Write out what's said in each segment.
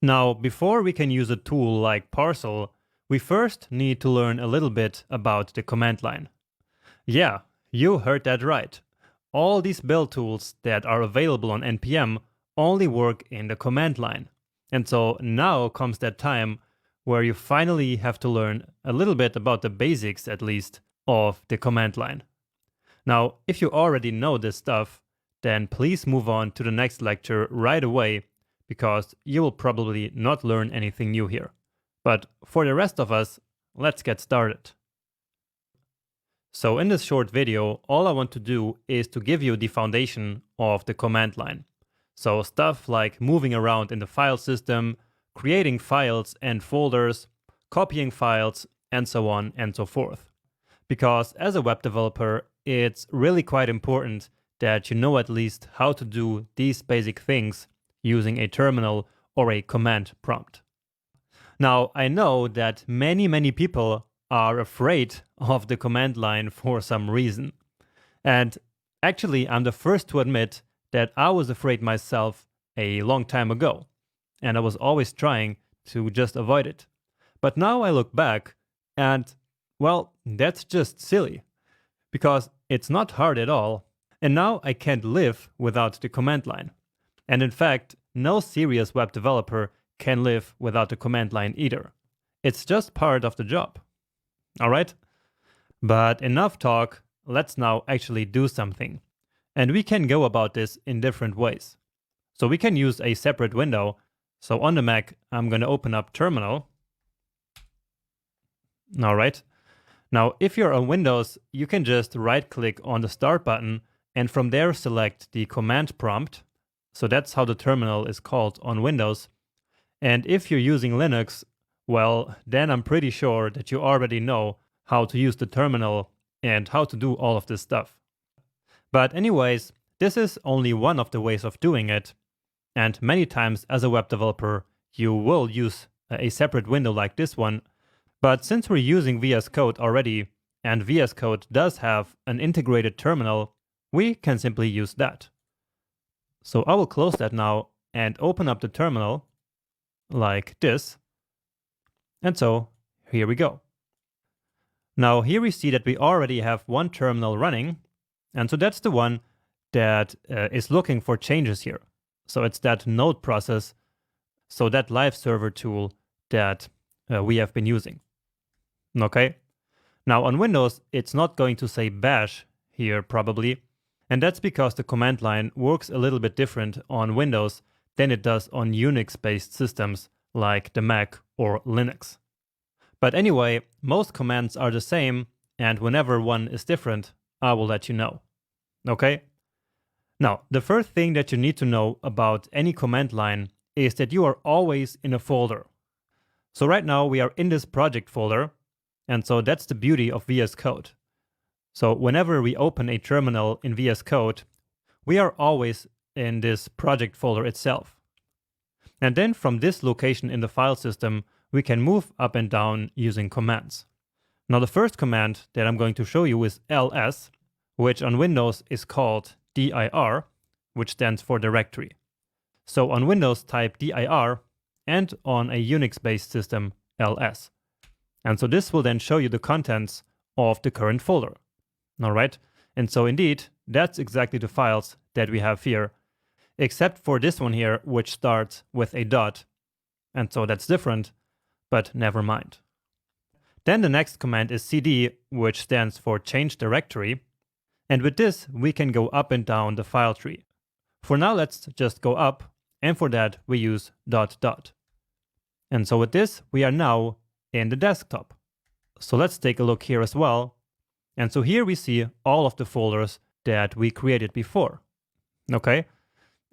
Now, before we can use a tool like Parcel, we first need to learn a little bit about the command line. Yeah, you heard that right. All these build tools that are available on NPM only work in the command line. And so now comes that time where you finally have to learn a little bit about the basics, at least, of the command line. Now, if you already know this stuff, then please move on to the next lecture right away, because you will probably not learn anything new here. But for the rest of us, let's get started. So in this short video, all I want to do is to give you the foundation of the command line. So stuff like moving around in the file system, creating files and folders, copying files, and so on and so forth. Because as a web developer, it's really quite important that you know at least how to do these basic things using a terminal or a command prompt. Now, I know that many people are afraid of the command line for some reason. And actually, I'm the first to admit that I was afraid myself a long time ago, and I was always trying to just avoid it. But now I look back and, well, that's just silly, because it's not hard at all, and now I can't live without the command line. And in fact, no serious web developer can live without the command line either. It's just part of the job. All right? But enough talk, let's now actually do something. And we can go about this in different ways. So we can use a separate window. So on the Mac, I'm going to open up Terminal. All right. Now, if you're on Windows, you can just right-click on the Start button and from there select the command prompt. So that's how the terminal is called on Windows. And if you're using Linux, well, then I'm pretty sure that you already know how to use the terminal and how to do all of this stuff. But anyways, this is only one of the ways of doing it. And many times as a web developer, you will use a separate window like this one. But since we're using VS Code already, and VS Code does have an integrated terminal, we can simply use that. So I will close that now and open up the terminal like this. And so here we go. Now here we see that we already have one terminal running. And so that's the one that is looking for changes here. So it's that node process, so that live server tool that we have been using. Okay. Now on Windows, it's not going to say bash here probably. And that's because the command line works a little bit different on Windows than it does on Unix-based systems like the Mac or Linux. But anyway, most commands are the same, and whenever one is different, I will let you know. Okay? Now, the first thing that you need to know about any command line is that you are always in a folder. So right now we are in this project folder, and so that's the beauty of VS Code. So whenever we open a terminal in VS Code, we are always in this project folder itself. And then from this location in the file system, we can move up and down using commands. Now the first command that I'm going to show you is ls, which on Windows is called dir, which stands for directory. So on Windows type dir, and on a Unix-based system ls. And so this will then show you the contents of the current folder. All right, and so indeed, that's exactly the files that we have here, except for this one here, which starts with a dot. And so that's different, but never mind. Then the next command is cd, which stands for change directory. And with this, we can go up and down the file tree. For now, let's just go up, and for that, we use ... And so with this, we are now in the desktop. So let's take a look here as well. And so here we see all of the folders that we created before. Okay,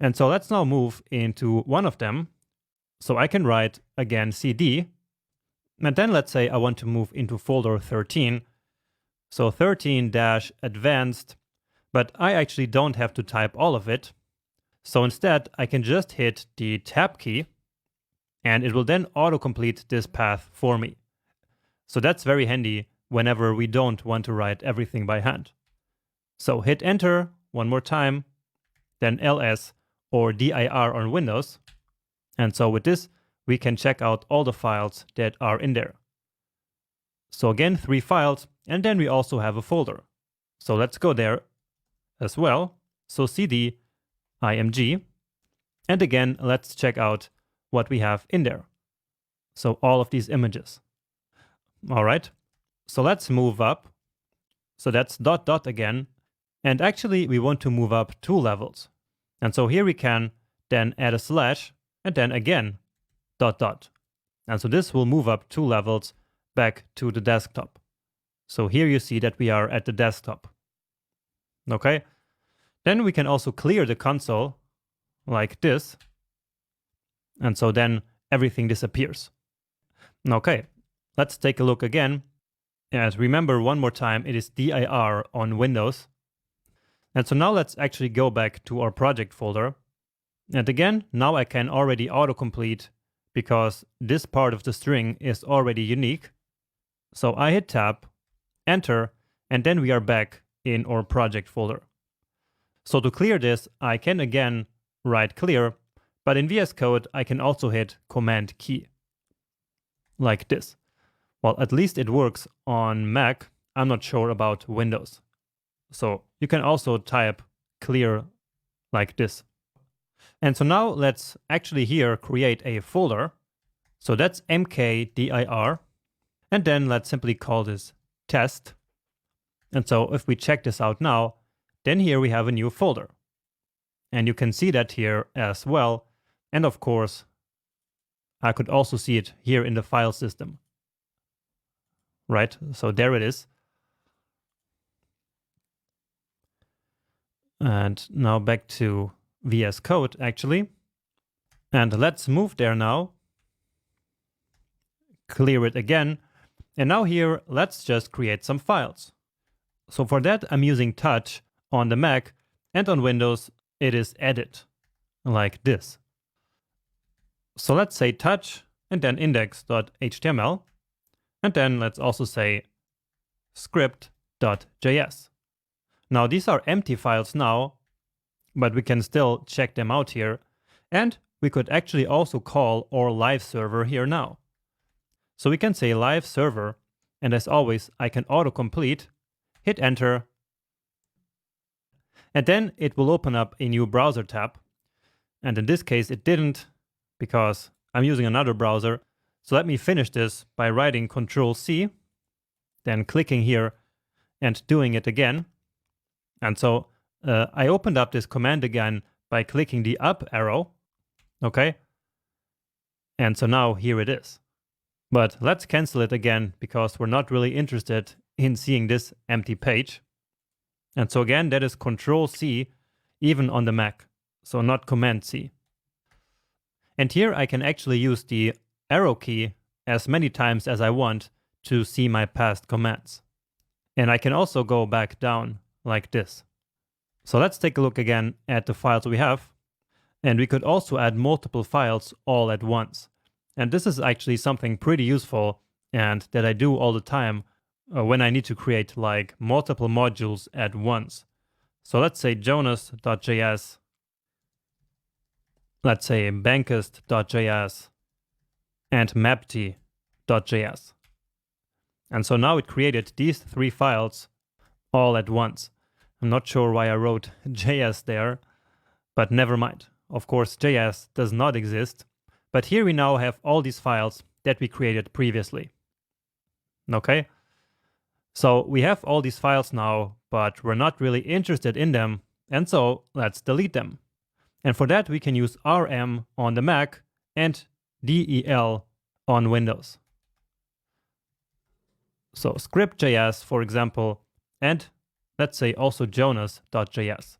and so let's now move into one of them. So I can write again cd, and then let's say I want to move into folder 13. So 13-advanced, but I actually don't have to type all of it. So instead, I can just hit the tab key, and it will then autocomplete this path for me. So that's very handy whenever we don't want to write everything by hand. So hit enter one more time, then ls or dir on Windows. And so with this, we can check out all the files that are in there. So again, 3 files, and then we also have a folder. So let's go there as well. So cd img, and again, let's check out what we have in there. So all of these images. All right, so let's move up. So that's ... again, and actually we want to move up 2 levels. And so here we can then add a slash, and then again ... And so this will move up 2 levels back to the desktop. So here you see that we are at the desktop. Okay, then we can also clear the console like this. And so then everything disappears. Okay, let's take a look again. And remember one more time, it is dir on Windows. And so now let's actually go back to our project folder. And again, now I can already autocomplete because this part of the string is already unique. So I hit tab, enter, and then we are back in our project folder. So to clear this, I can again write clear, but in VS Code, I can also hit Command key, like this. Well, at least it works on Mac. I'm not sure about Windows. So you can also type clear like this. And so now let's actually here create a folder. So that's mkdir. And then let's simply call this test. And so if we check this out now, then here we have a new folder. And you can see that here as well. And of course, I could also see it here in the file system. Right, so there it is. And now back to VS Code actually. And let's move there now. Clear it again. And now here, let's just create some files. So for that, I'm using Touch on the Mac, and on Windows, it is Edit, like this. So let's say touch and then index.html. And then let's also say script.js. Now these are empty files now, but we can still check them out here. And we could actually also call our live server here now. So we can say live server, and as always, I can autocomplete, hit enter, and then it will open up a new browser tab. And in this case, it didn't because I'm using another browser. So let me finish this by writing Control-C, then clicking here and doing it again. And so I opened up this command again by clicking the up arrow. Okay. And so now here it is. But let's cancel it again because we're not really interested in seeing this empty page. And so again, that is Control-C even on the Mac, so not Command-C. And here I can actually use the arrow key as many times as I want to see my past commands. And I can also go back down like this. So let's take a look again at the files we have. And we could also add multiple files all at once. And this is actually something pretty useful and that I do all the time when I need to create like multiple modules at once. So let's say jonas.js, let's say bankist.js, and mapty.js. And so now it created these 3 files all at once. I'm not sure why I wrote JS there, but never mind. Of course, JS does not exist, but here we now have all these files that we created previously. Okay, so we have all these files now, but we're not really interested in them, and so let's delete them. And for that, we can use rm on the Mac and del on Windows. So script.js, for example, and let's say also jonas.js.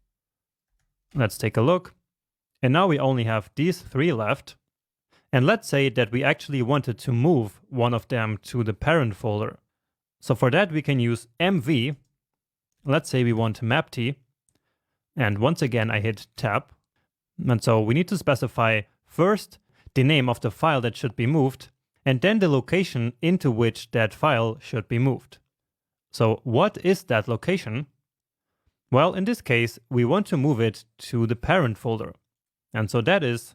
Let's take a look. And now we only have these 3 left. And let's say that we actually wanted to move one of them to the parent folder. So for that, we can use mv. Let's say we want mapty. And once again, I hit tab. And so we need to specify first the name of the file that should be moved, and then the location into which that file should be moved. So what is that location? Well, in this case, we want to move it to the parent folder. And so that is ...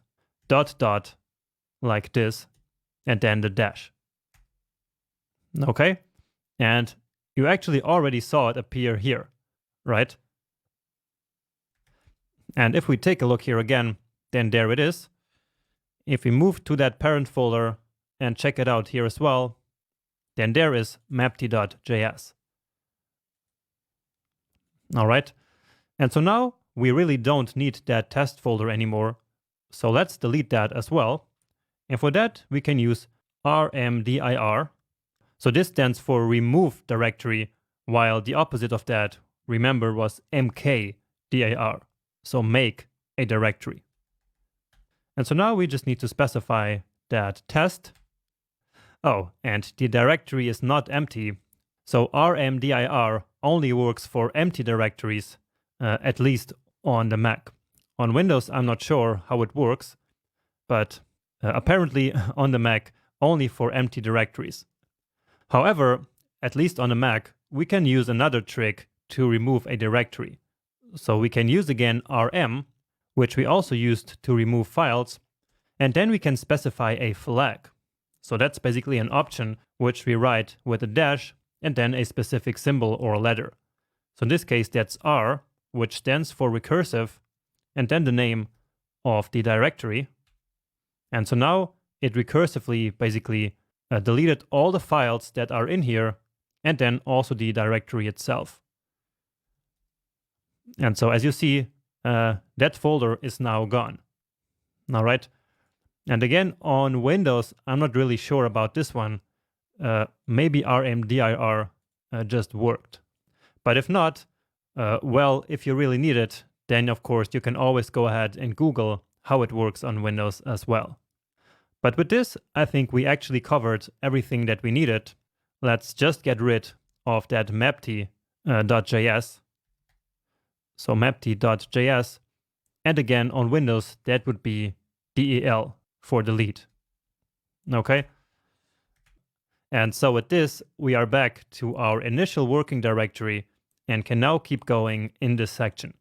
like this, and then the dash. Okay? And you actually already saw it appear here, right? And if we take a look here again, then there it is. If we move to that parent folder and check it out here as well, then there is mapty.js. All right. And so now we really don't need that test folder anymore. So let's delete that as well. And for that, we can use rmdir. So this stands for remove directory, while the opposite of that, remember, was mkdir. So make a directory. And so now we just need to specify that test. Oh, and the directory is not empty. So rmdir only works for empty directories, at least on the Mac. On Windows, I'm not sure how it works, but apparently on the Mac, only for empty directories. However, at least on the Mac, we can use another trick to remove a directory. So we can use again rm, which we also used to remove files, and then we can specify a flag. So that's basically an option which we write with a dash and then a specific symbol or letter. So in this case, that's R, which stands for recursive, and then the name of the directory. And so now it recursively basically deleted all the files that are in here, and then also the directory itself. And so as you see, that folder is now gone. All right. And again, on Windows, I'm not really sure about this one. Maybe rmdir just worked. But if not, well, if you really need it, then of course you can always go ahead and Google how it works on Windows as well. But with this, I think we actually covered everything that we needed. Let's just get rid of that mapty.js. So mapty.js, and again on Windows, that would be del for delete. Okay? And so with this, we are back to our initial working directory and can now keep going in this section.